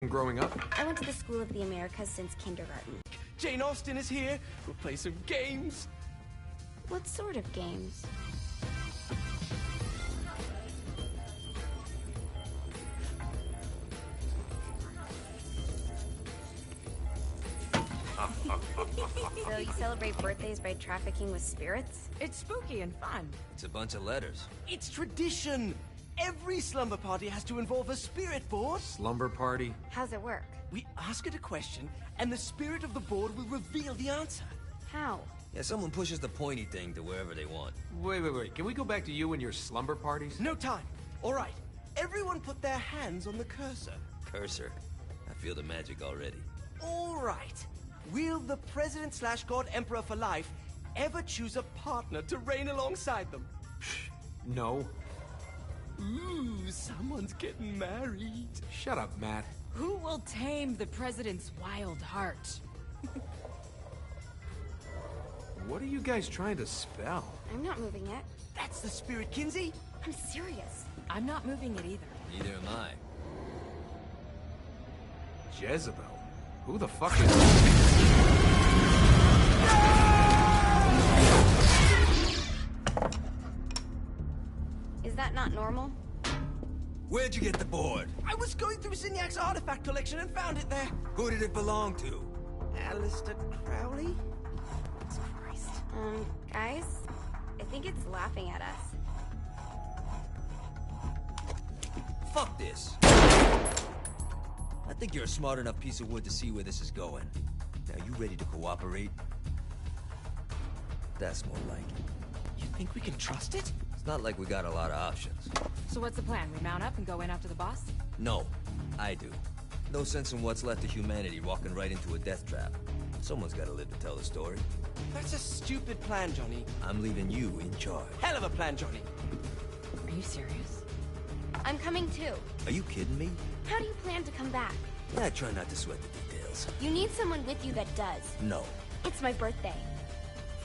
growing up? I went to the School of the Americas since kindergarten. Jane Austen is here. We'll play some games. What sort of games? So you celebrate birthdays by trafficking with spirits? It's spooky and fun. It's a bunch of letters. It's tradition. Every slumber party has to involve a spirit board. Slumber party? How's it work? We ask it a question, and the spirit of the board will reveal the answer. How? Yeah, someone pushes the pointy thing to wherever they want. Wait. Can we go back to you and your slumber parties? No time. All right. Everyone put their hands on the cursor. Cursor. I feel the magic already. All right. Will the President/God Emperor for life ever choose a partner to reign alongside them? No. Ooh, someone's getting married. Shut up, Matt. Who will tame the president's wild heart? What are you guys trying to spell? I'm not moving it. That's the spirit, Kinsey. I'm serious. I'm not moving it either. Neither am I. Jezebel? Who the fuck is... Is that not normal? Where'd you get the board? I was going through Signac's artifact collection and found it there. Who did it belong to? Alistair Crowley? Christ. Guys? I think it's laughing at us. Fuck this. I think you're a smart enough piece of wood to see where this is going. Now, you ready to cooperate? That's more like it. You think we can trust it? It's not like we got a lot of options. So what's the plan? We mount up and go in after the boss? No, I do. No sense in what's left of humanity walking right into a death trap. Someone's gotta live to tell the story. That's a stupid plan, Johnny. I'm leaving you in charge. Hell of a plan, Johnny. Are you serious? I'm coming too. Are you kidding me? How do you plan to come back? Yeah, I try not to sweat the details. You need someone with you that does. No. It's my birthday.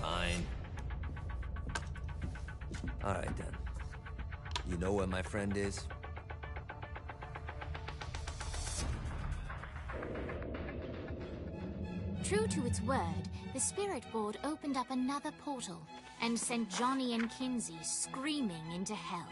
Fine. Alright then. You know where my friend is? True to its word, the spirit board opened up another portal and sent Johnny and Kinsey screaming into hell.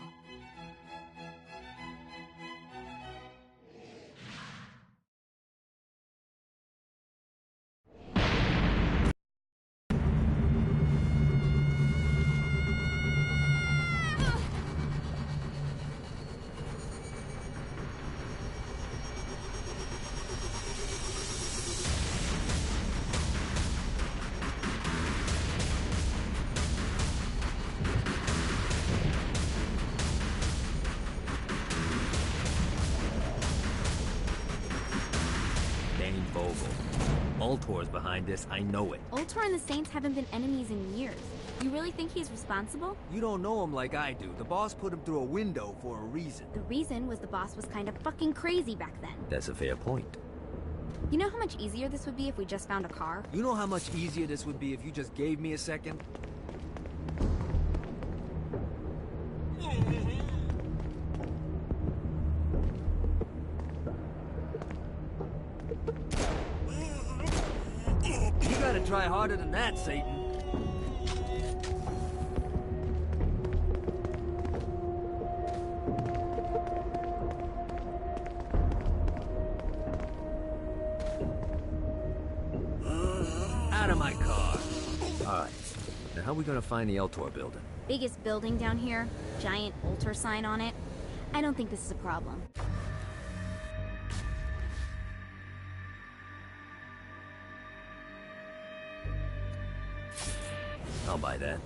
Ultor's behind this, I know it. Ultor and the Saints haven't been enemies in years. You really think he's responsible? You don't know him like I do. The boss put him through a window for a reason. The reason was the boss was kind of fucking crazy back then. That's a fair point. You know how much easier this would be if we just found a car? You know how much easier this would be if you just gave me a second? You gotta try harder than that, Satan. Out of my car. Alright. Now how are we gonna find the Eltor building? Biggest building down here, giant Ultor sign on it. I don't think this is a problem. I'll buy that.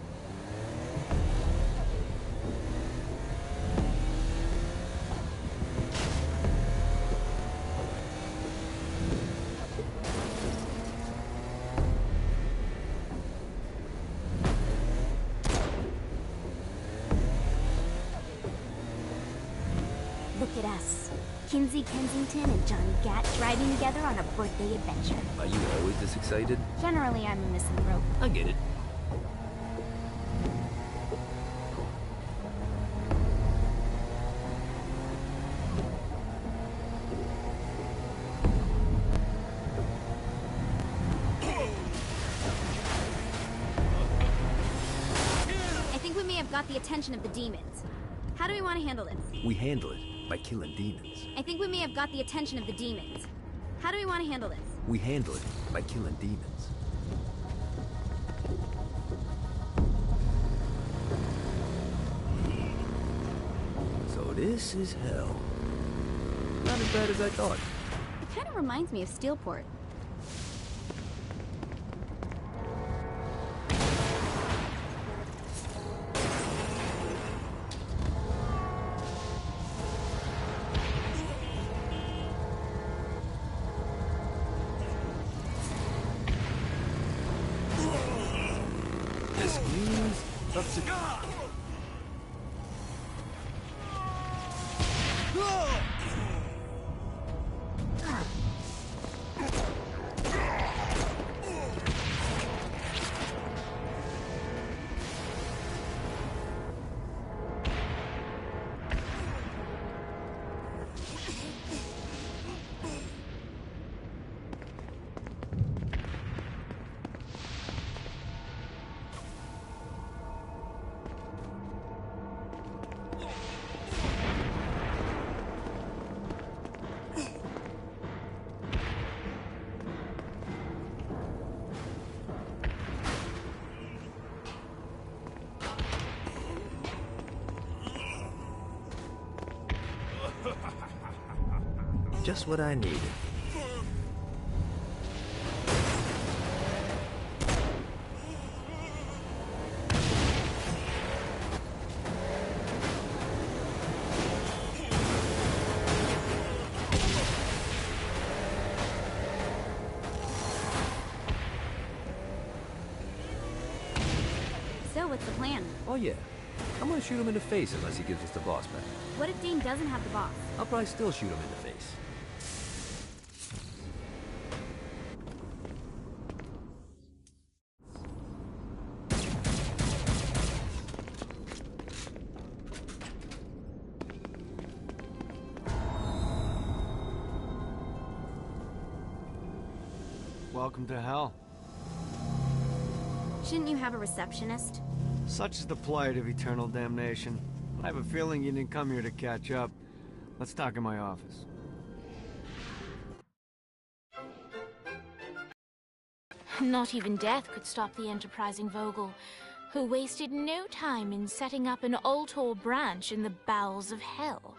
Look at us. Kinsey Kensington and Johnny Gat driving together on a birthday adventure. Are you always this excited? Generally, I'm a misanthrope. I get it. got the attention of the demons. How do we want to handle this? We handle it by killing demons. I think we may have got the attention of the demons. How do we want to handle this? We handle it by killing demons. So this is hell. Not as bad as I thought. It kind of reminds me of Steelport. This means up to just what I needed. So, what's the plan? Oh yeah. I'm gonna shoot him in the face unless he gives us the boss back. What if Dane doesn't have the boss? I'll probably still shoot him in the face. Welcome to hell. Shouldn't you have a receptionist? Such is the plight of eternal damnation. I have a feeling you didn't come here to catch up. Let's talk in my office. Not even death could stop the enterprising Vogel, who wasted no time in setting up an Ultor branch in the bowels of hell.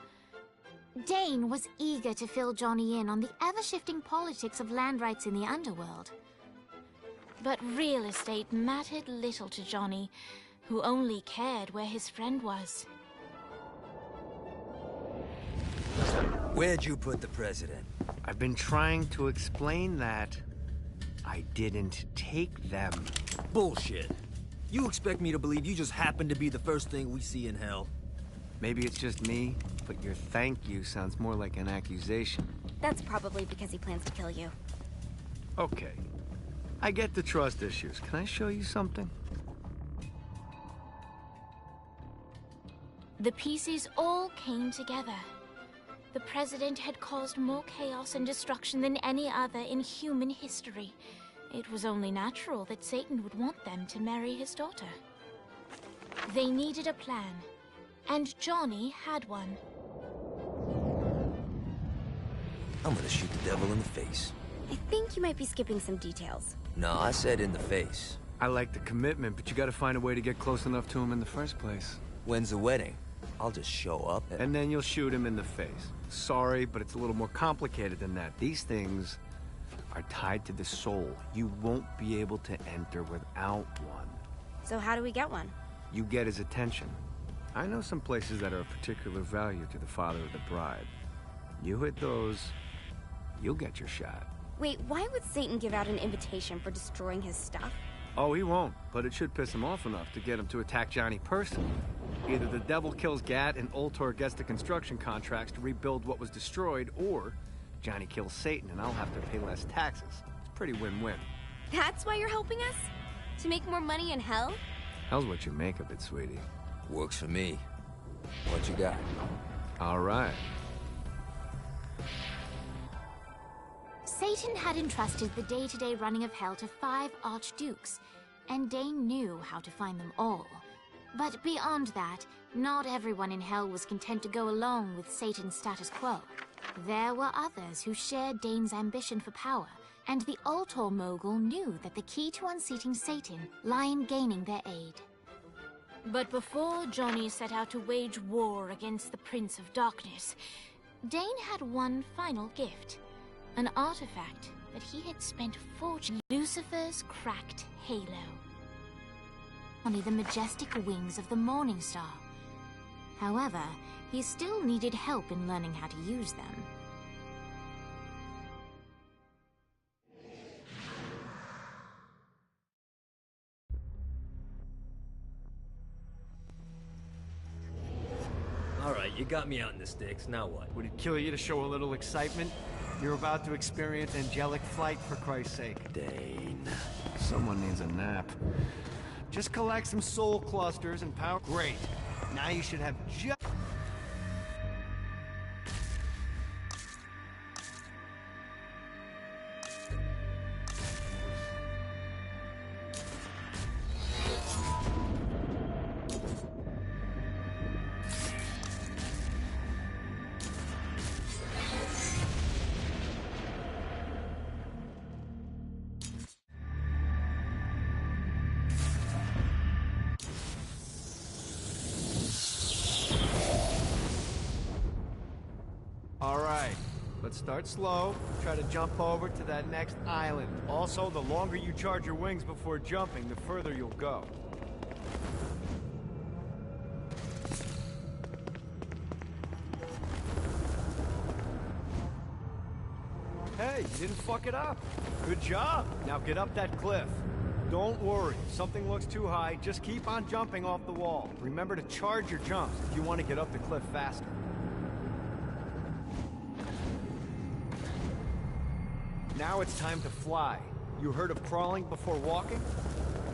Dane was eager to fill Johnny in on the ever-shifting politics of land rights in the underworld. But real estate mattered little to Johnny, who only cared where his friend was. Where'd you put the president? I've been trying to explain that. I didn't take them. Bullshit. You expect me to believe you just happened to be the first thing we see in hell? Maybe it's just me, but your thank you sounds more like an accusation. That's probably because he plans to kill you. Okay. I get the trust issues. Can I show you something? The pieces all came together. The president had caused more chaos and destruction than any other in human history. It was only natural that Satan would want them to marry his daughter. They needed a plan, and Johnny had one. I'm gonna shoot the devil in the face. I think you might be skipping some details. No, I said in the face. I like the commitment, but you gotta find a way to get close enough to him in the first place. When's the wedding? I'll just show up And then you'll shoot him in the face. Sorry, but it's a little more complicated than that. These things are tied to the soul. You won't be able to enter without one. So how do we get one? You get his attention. I know some places that are of particular value to the father of the bride. You hit those, you'll get your shot. Wait, why would Satan give out an invitation for destroying his stuff? Oh, he won't, but it should piss him off enough to get him to attack Johnny personally. Either the devil kills Gat and Ultor gets the construction contracts to rebuild what was destroyed, or Johnny kills Satan and I'll have to pay less taxes. It's pretty win-win. That's why you're helping us? To make more money in hell? How's what you make of it, sweetie? Works for me. What you got? All right. Satan had entrusted the day-to-day running of hell to 5 archdukes, and Dane knew how to find them all. But beyond that, not everyone in Hell was content to go along with Satan's status quo. There were others who shared Dane's ambition for power, and the Ultor mogul knew that the key to unseating Satan lay in gaining their aid. But before Johnny set out to wage war against the Prince of Darkness, Dane had one final gift, an artifact that he had spent fortunes on. Lucifer's cracked halo. Only the majestic wings of the Morning Star. However, he still needed help in learning how to use them. Alright, you got me out in the sticks, now what? Would it kill you to show a little excitement? You're about to experience angelic flight, for Christ's sake. Dane. Someone needs a nap. Just collect some soul clusters and power. Great. Now you should have just... Alright, let's start slow. Try to jump over to that next island. Also, the longer you charge your wings before jumping, the further you'll go. Hey, you didn't fuck it up. Good job. Now get up that cliff. Don't worry, if something looks too high, just keep on jumping off the wall. Remember to charge your jumps if you want to get up the cliff faster. Now it's time to fly. You heard of crawling before walking?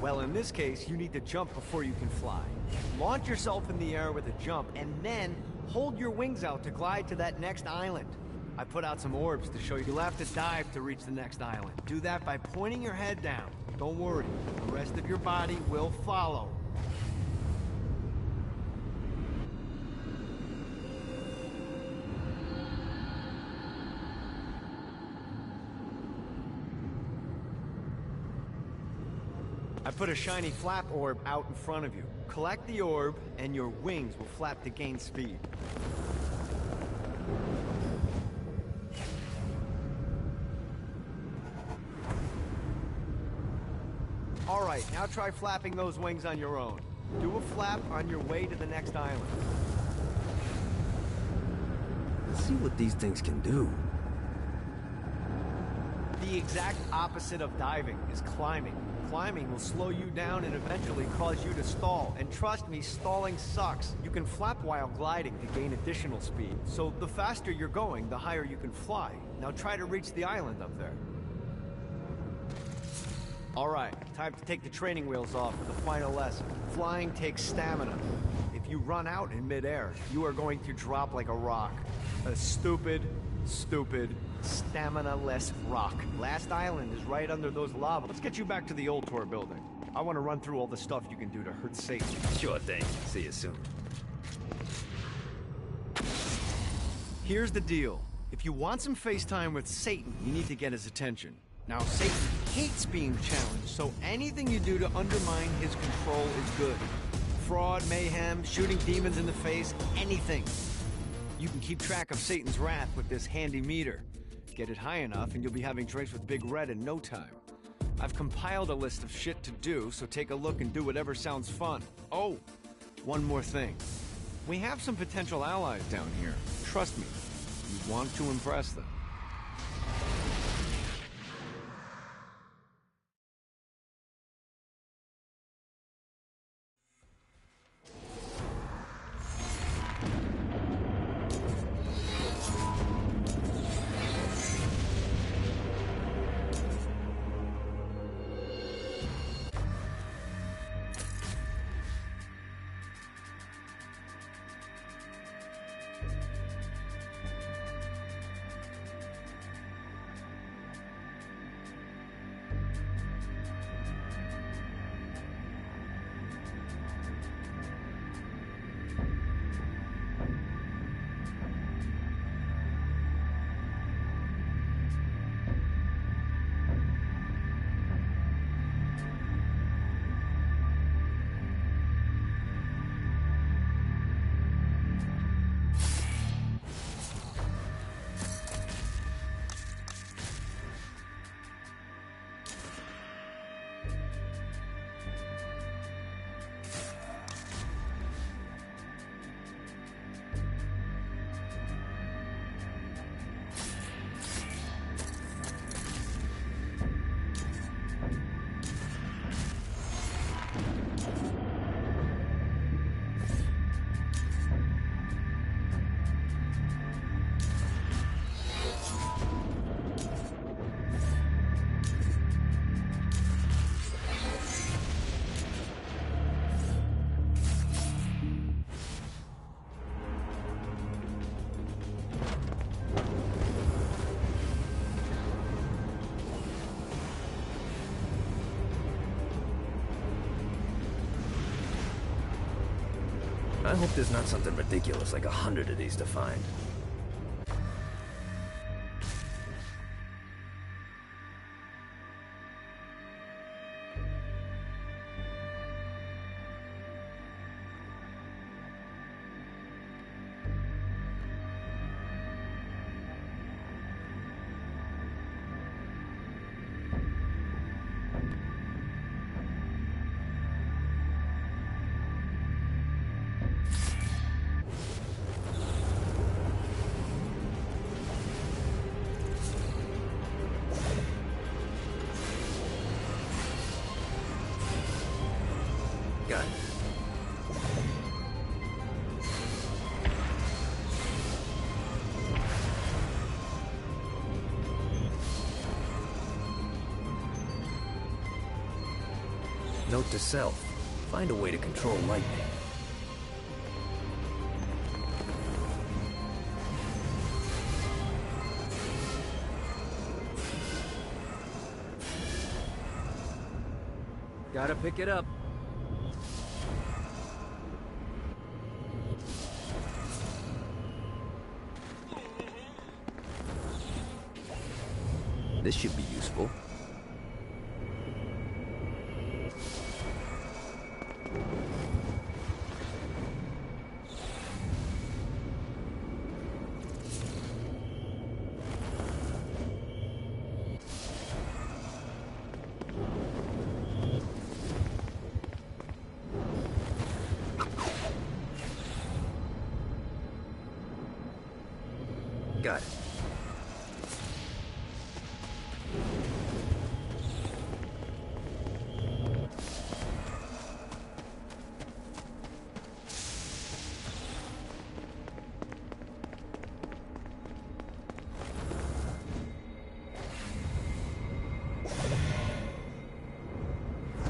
Well, in this case, you need to jump before you can fly. Launch yourself in the air with a jump, and then hold your wings out to glide to that next island. I put out some orbs to show you. You'll have to dive to reach the next island. Do that by pointing your head down. Don't worry, the rest of your body will follow. I put a shiny flap orb out in front of you. Collect the orb, and your wings will flap to gain speed. Alright, now try flapping those wings on your own. Do a flap on your way to the next island. Let's see what these things can do. The exact opposite of diving is climbing. Climbing will slow you down and eventually cause you to stall. And trust me, stalling sucks. You can flap while gliding to gain additional speed. So the faster you're going, the higher you can fly. Now try to reach the island up there. Alright, time to take the training wheels off for the final lesson. Flying takes stamina. If you run out in midair, you are going to drop like a rock. A stupid, stamina-less rock. Last island is right under those lava. Let's get you back to the old tour building. I want to run through all the stuff you can do to hurt Satan. Sure thing. See you soon. Here's the deal. If you want some FaceTime with Satan, you need to get his attention. Now, Satan hates being challenged, so anything you do to undermine his control is good. Fraud, mayhem, shooting demons in the face, anything. You can keep track of Satan's wrath with this handy meter. Get it high enough and you'll be having drinks with Big Red in no time. I've compiled a list of shit to do, so take a look and do whatever sounds fun. Oh, one more thing. We have some potential allies down here. Trust me, you want to impress them. I hope there's not something ridiculous like 100 of these to find. Got it. Note to self. Find a way to control lightning. Gotta pick it up. This should be useful. Got it.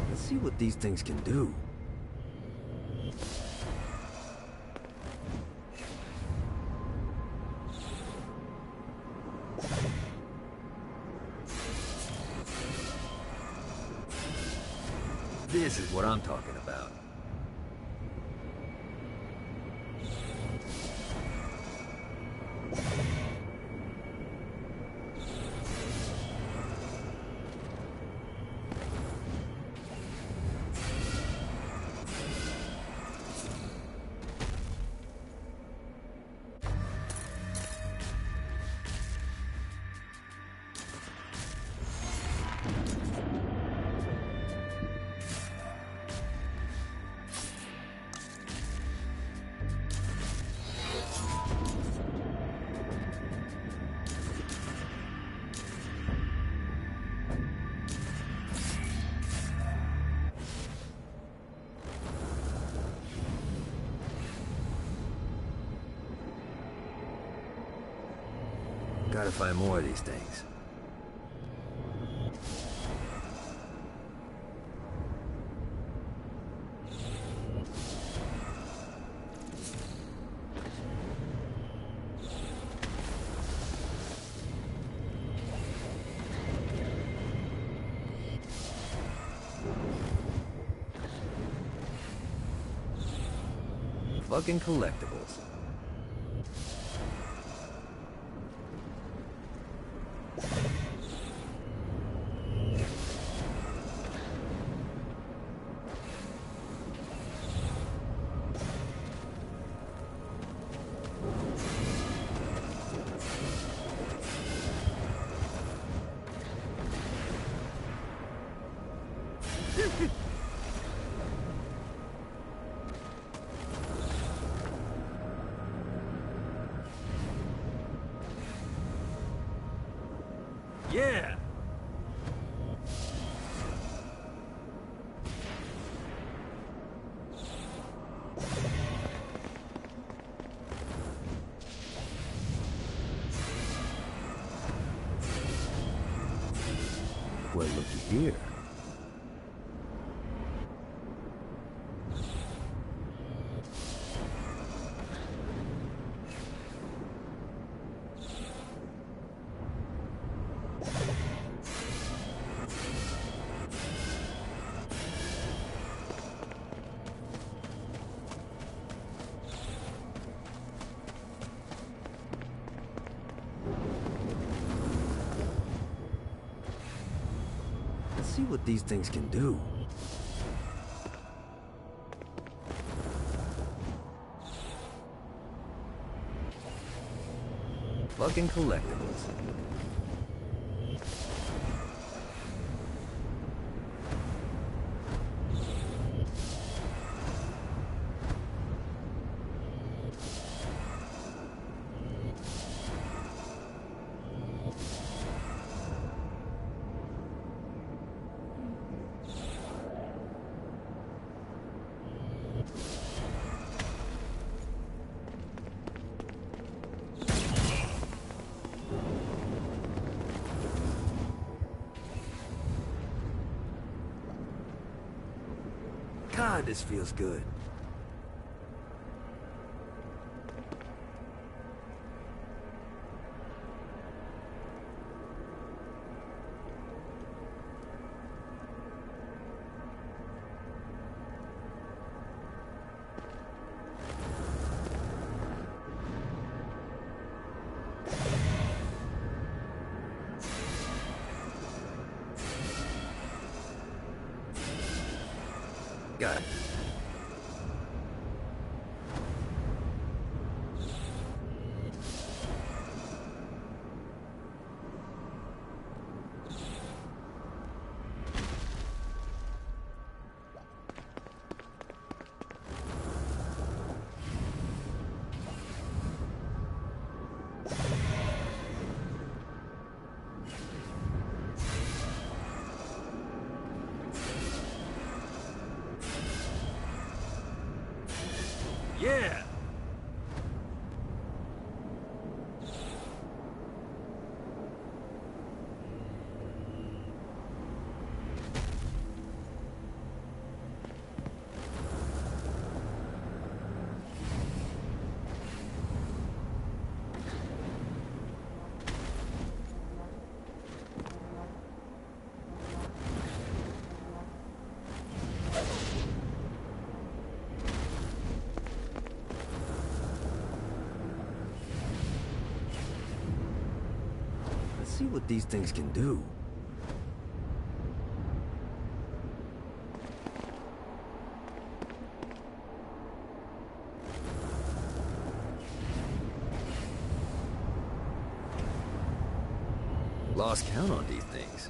Let's see what these things can do. This is what I'm talking about. Gotta find more of these things. Fucking collectibles. Yeah! Well, looky here. Let's see what these things can do. Fucking collectibles. God, this feels good. Got it. Yeah! Let's see what these things can do. Lost count on these things.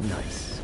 Nice.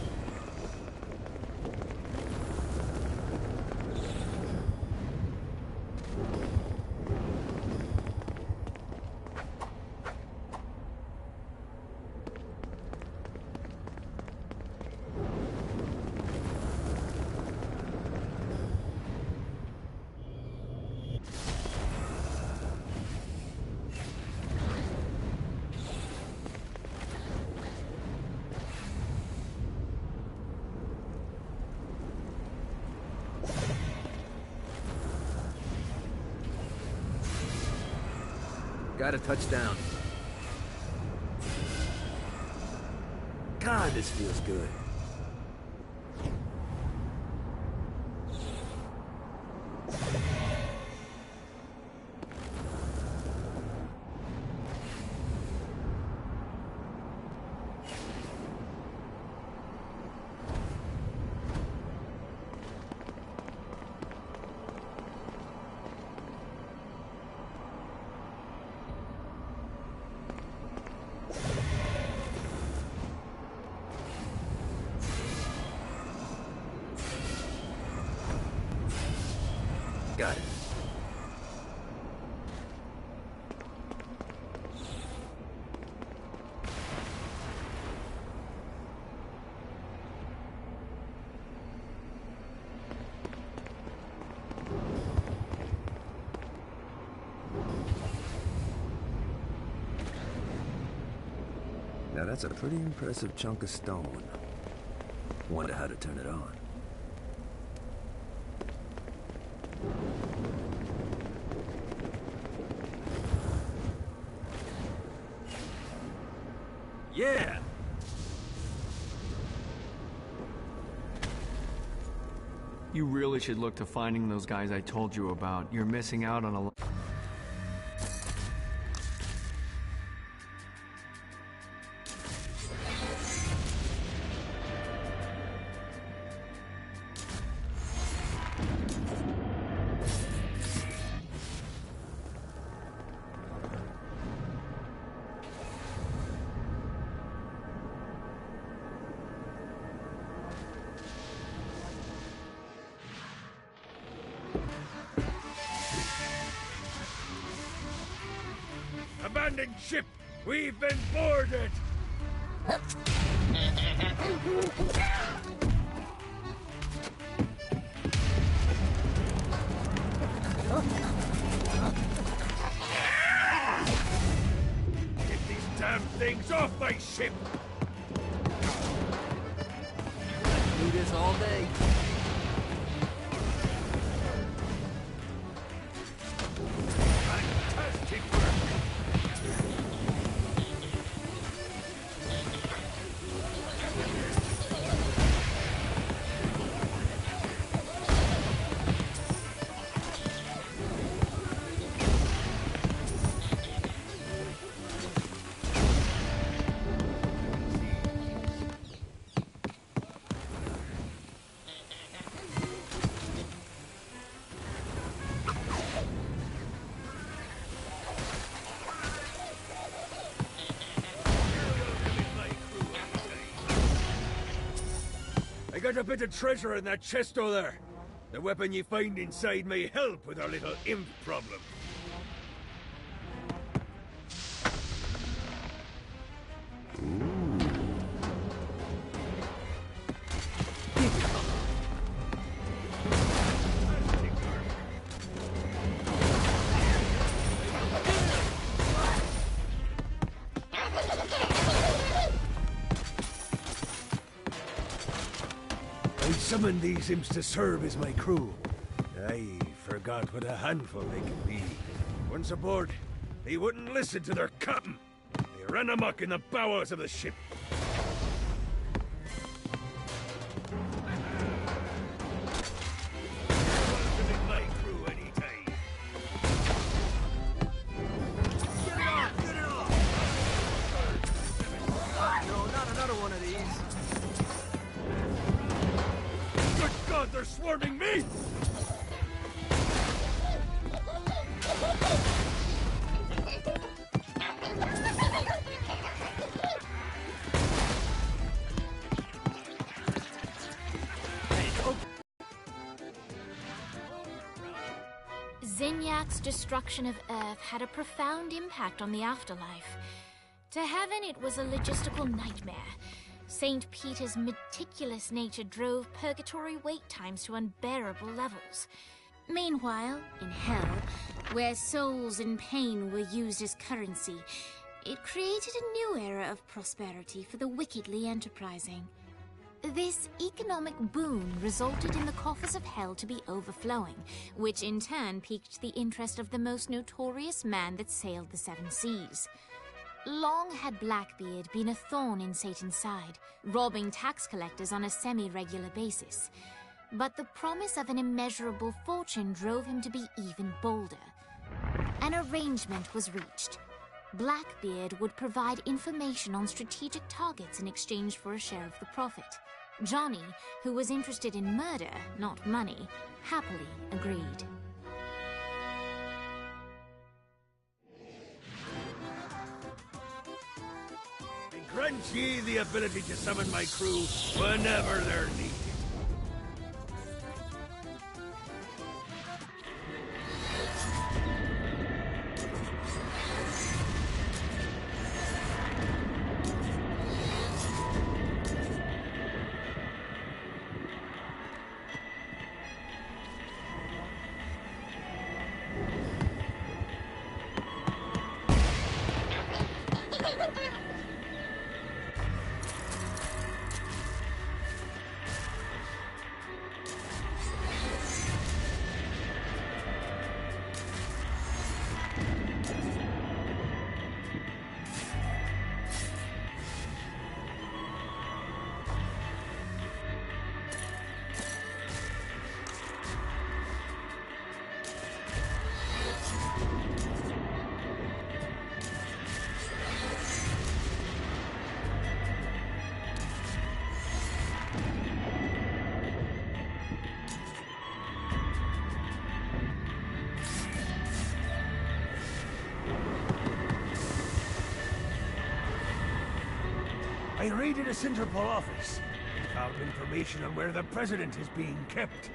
Got a touchdown. God, this feels good. Got it. Now that's a pretty impressive chunk of stone. Wonder how to turn it on. You really should look to finding those guys I told you about. You're missing out on a... Abandoned ship! We've been boarded! Get these damn things off my ship! Do this all day. Fantastic work! I got a bit of treasure in that chest over there. The weapon you find inside may help with our little imp problem. I summoned these imps to serve as my crew. I forgot what a handful they can be. Once aboard, they wouldn't listen to their captain. They ran amok in the bowels of the ship. Welcome in my crew anytime. Get it off! Get it off! No, not another one of these. Good God, they're swarming me! Zinyak's destruction of Earth had a profound impact on the afterlife. To heaven, it was a logistical nightmare. St. Peter's meticulous nature drove purgatory wait times to unbearable levels. Meanwhile, in hell, where souls in pain were used as currency, it created a new era of prosperity for the wickedly enterprising. This economic boon resulted in the coffers of hell to be overflowing, which in turn piqued the interest of the most notorious man that sailed the seven seas. Long had Blackbeard been a thorn in Satan's side, robbing tax collectors on a semi-regular basis. But the promise of an immeasurable fortune drove him to be even bolder. An arrangement was reached. Blackbeard would provide information on strategic targets in exchange for a share of the profit. Johnny, who was interested in murder, not money, happily agreed. And grant ye the ability to summon my crew whenever they're needed. I raided a Interpol office and found information on where the president is being kept.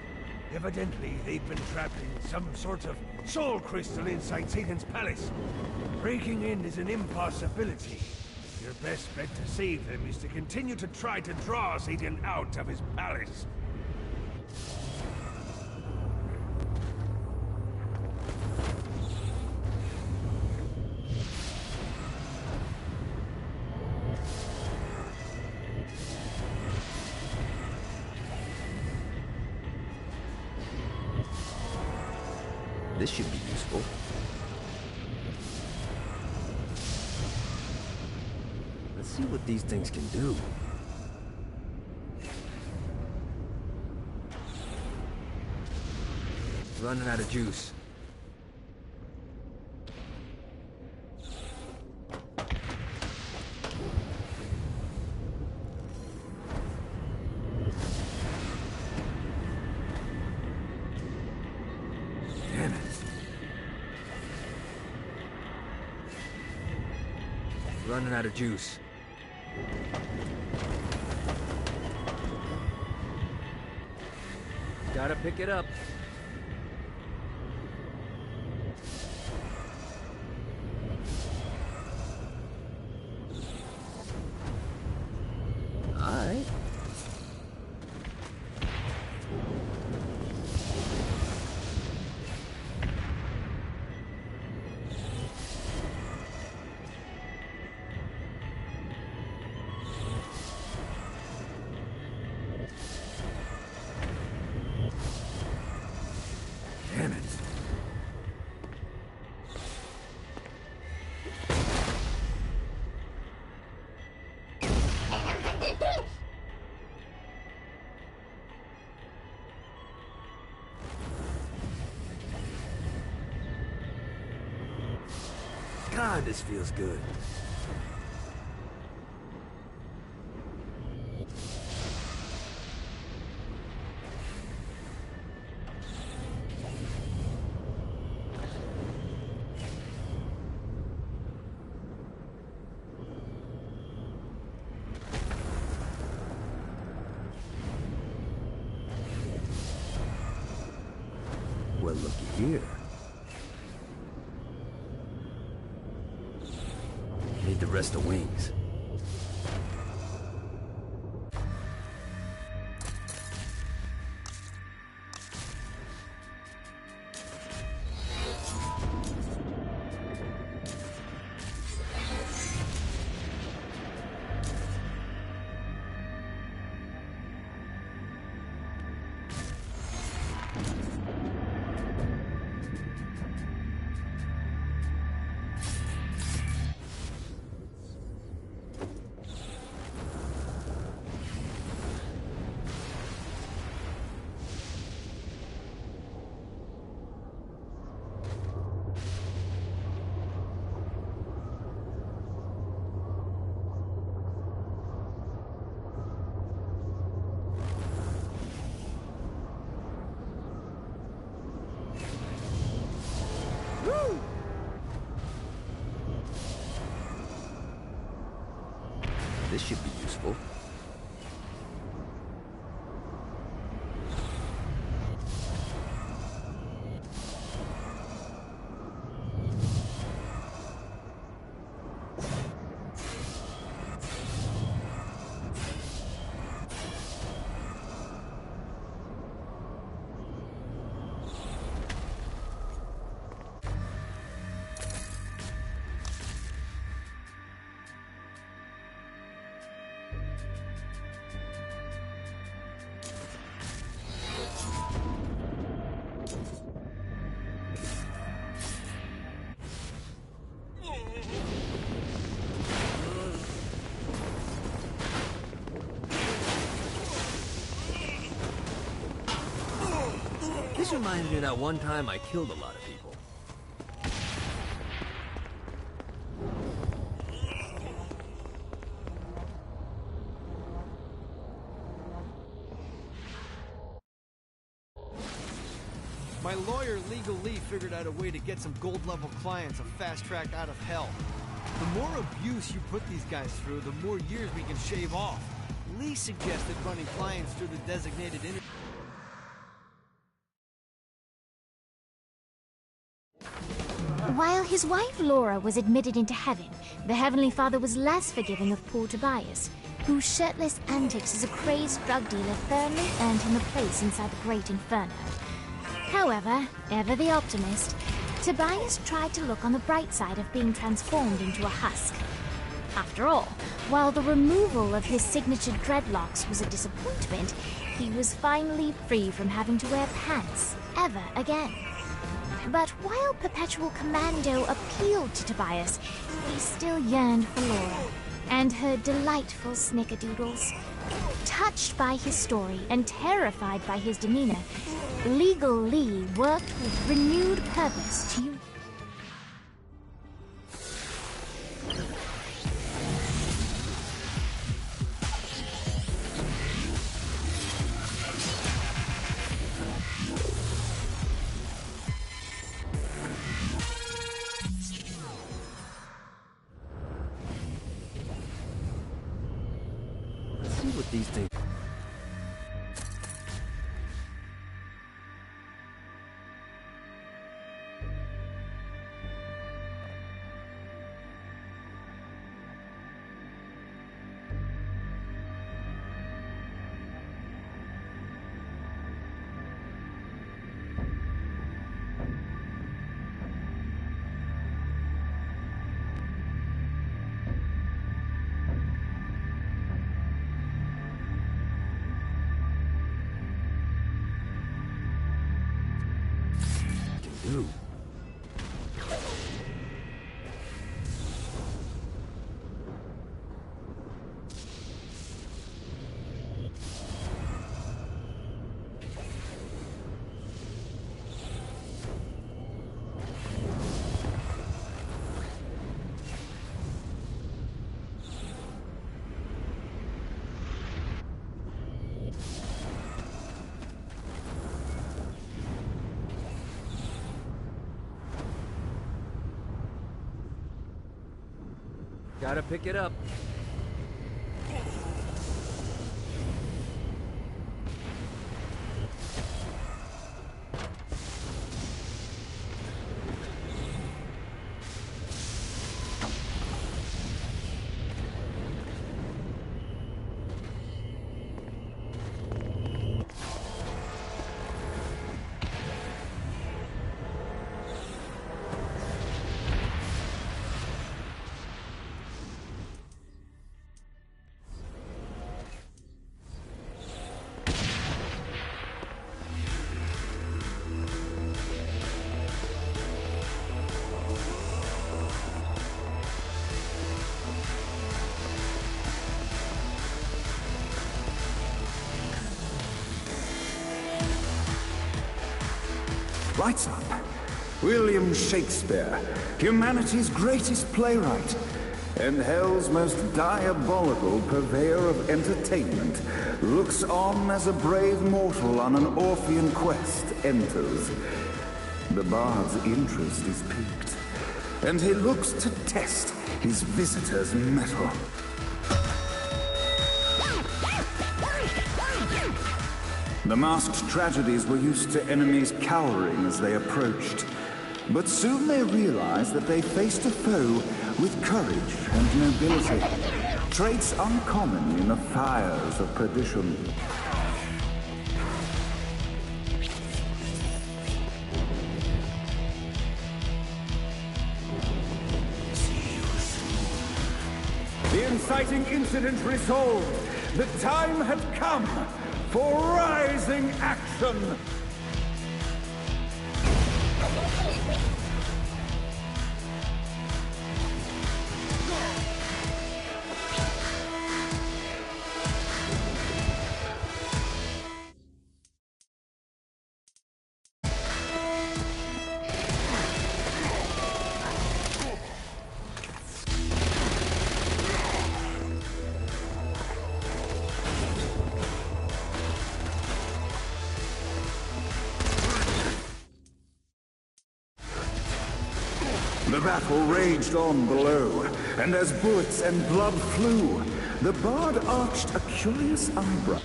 Evidently, they've been trapped in some sort of soul crystal inside Satan's palace. Breaking in is an impossibility. Your best bet to save them is to continue to try to draw Satan out of his palace. This should be useful. Let's see what these things can do. Running out of juice. Damn it. Running out of juice. Gotta pick it up. Alright. Damn it. God, this feels good. Well, looky here. Need the rest of wings. This should be useful. This reminds me of that one time I killed a lot of people. My lawyer, Legal Lee, figured out a way to get some gold-level clients a fast track out of hell. The more abuse you put these guys through, the more years we can shave off. Lee suggested running clients through the designated interview. While his wife Laura was admitted into heaven, the Heavenly Father was less forgiving of poor Tobias, whose shirtless antics as a crazed drug dealer firmly earned him a place inside the Great Inferno. However, ever the optimist, Tobias tried to look on the bright side of being transformed into a husk. After all, while the removal of his signature dreadlocks was a disappointment, he was finally free from having to wear pants ever again. But while Perpetual Commando appealed to Tobias, he still yearned for Laura and her delightful snickerdoodles. Touched by his story and terrified by his demeanor, Legal Lee worked with renewed purpose to See what these things... do. Gotta pick it up. Lights up. William Shakespeare, humanity's greatest playwright, and hell's most diabolical purveyor of entertainment, looks on as a brave mortal on an Orphean quest enters. The bard's interest is piqued, and he looks to test his visitor's mettle. The masked tragedies were used to enemies cowering as they approached. But soon they realized that they faced a foe with courage and nobility, traits uncommon in the fires of perdition. The inciting incident resolved. The time had come for rising action! The battle raged on below, and as bullets and blood flew, the bard arched a curious eyebrow.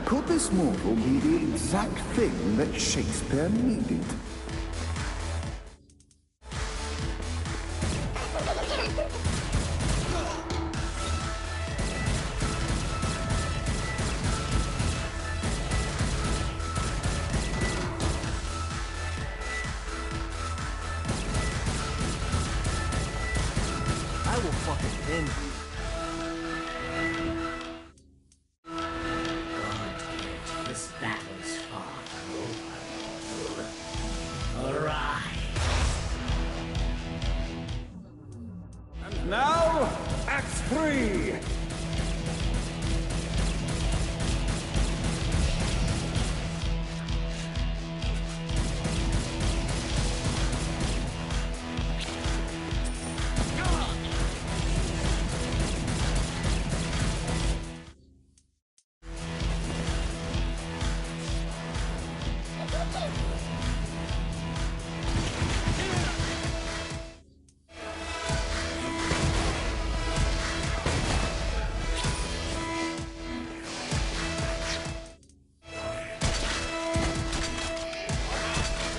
Could this mortal be the exact thing that Shakespeare needed? I will fucking end you. This battle is far from over. Arise! And now, Act 3!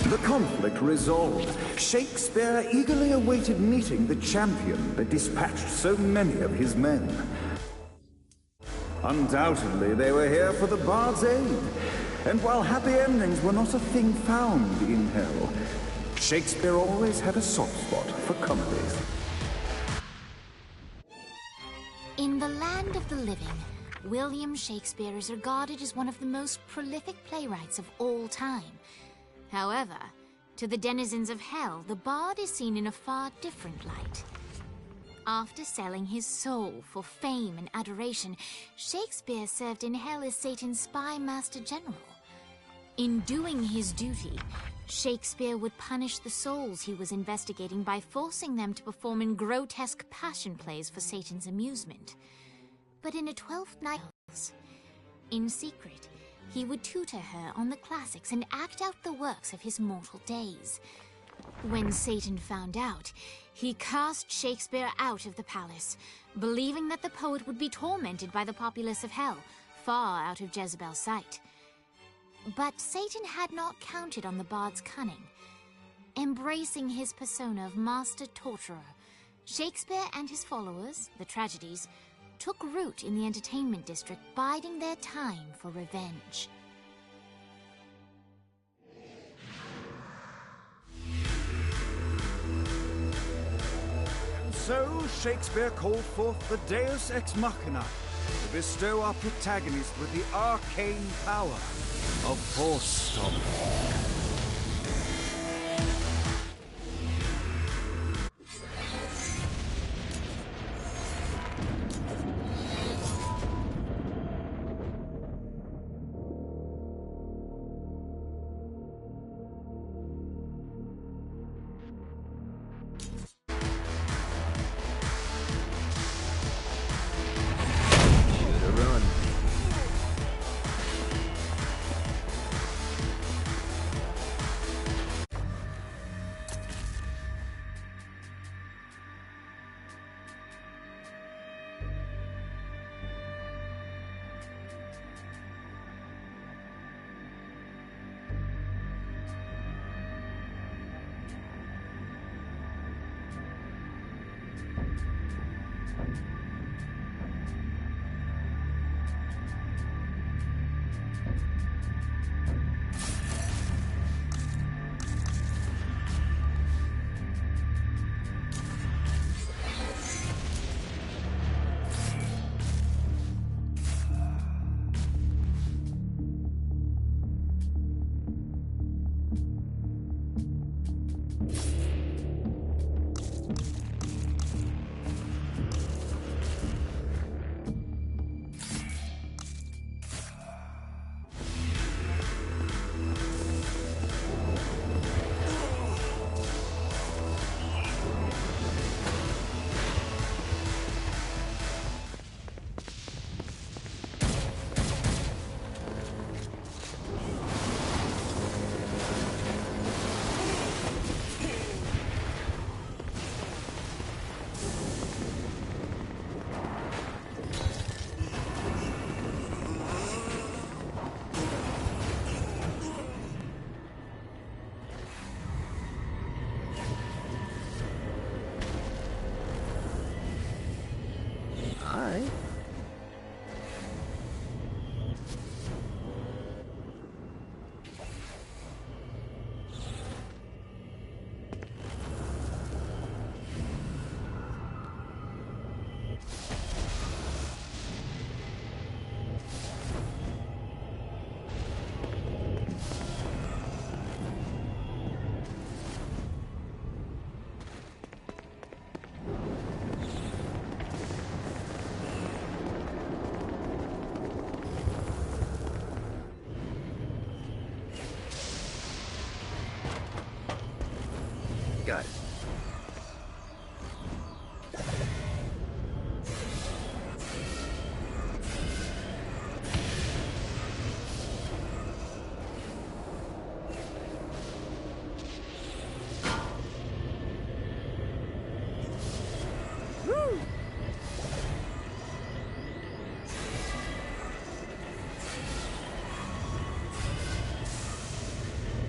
The conflict resolved, Shakespeare eagerly awaited meeting the champion that dispatched so many of his men. Undoubtedly, they were here for the bard's aid, and while happy endings were not a thing found in hell, Shakespeare always had a soft spot for comedies. In the land of the living, William Shakespeare is regarded as one of the most prolific playwrights of all time. However, to the denizens of hell, the bard is seen in a far different light. After selling his soul for fame and adoration, Shakespeare served in hell as Satan's spy master general. In doing his duty, Shakespeare would punish the souls he was investigating by forcing them to perform in grotesque passion plays for Satan's amusement. But in a 12th night, in secret, he would tutor her on the classics and act out the works of his mortal days. When Satan found out, he cast Shakespeare out of the palace, believing that the poet would be tormented by the populace of hell, far out of Jezebel's sight. But Satan had not counted on the bard's cunning. Embracing his persona of master torturer, Shakespeare and his followers, the tragedies, took root in the entertainment district, biding their time for revenge. And so, Shakespeare called forth the Deus Ex Machina to bestow our protagonist with the arcane power of force stomping.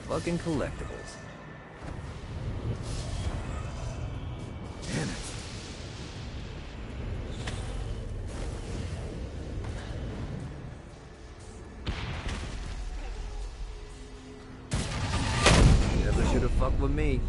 Fucking collectibles. Damn it. Never should have fucked with me.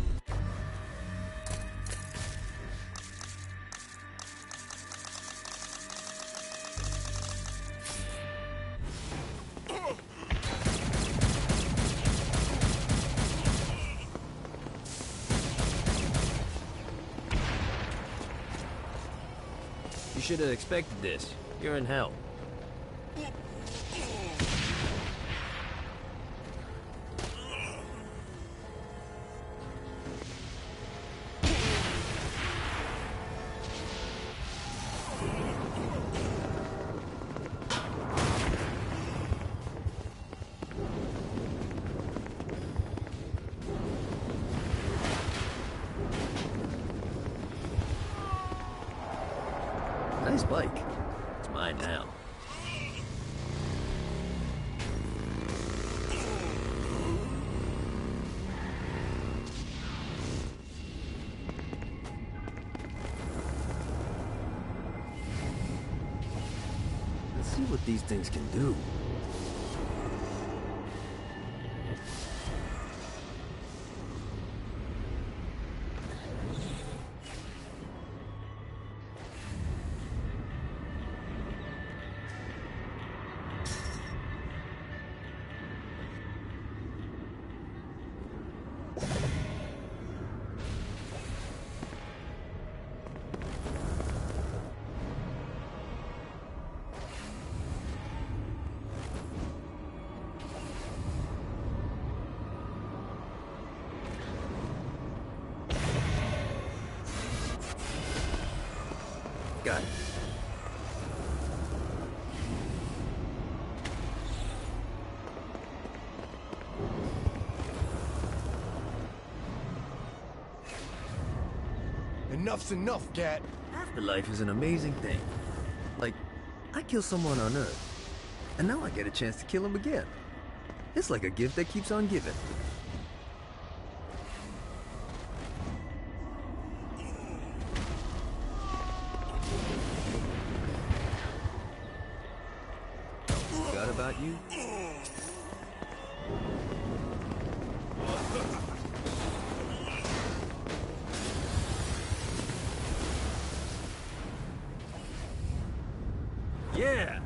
You should have expected this. You're in hell. Nice bike. It's mine now. Let's see what these things can do. Got it. Enough's enough, Cat. Afterlife is an amazing thing. Like, I kill someone on Earth, and now I get a chance to kill him again. It's like a gift that keeps on giving. Forgot about you? Yeah!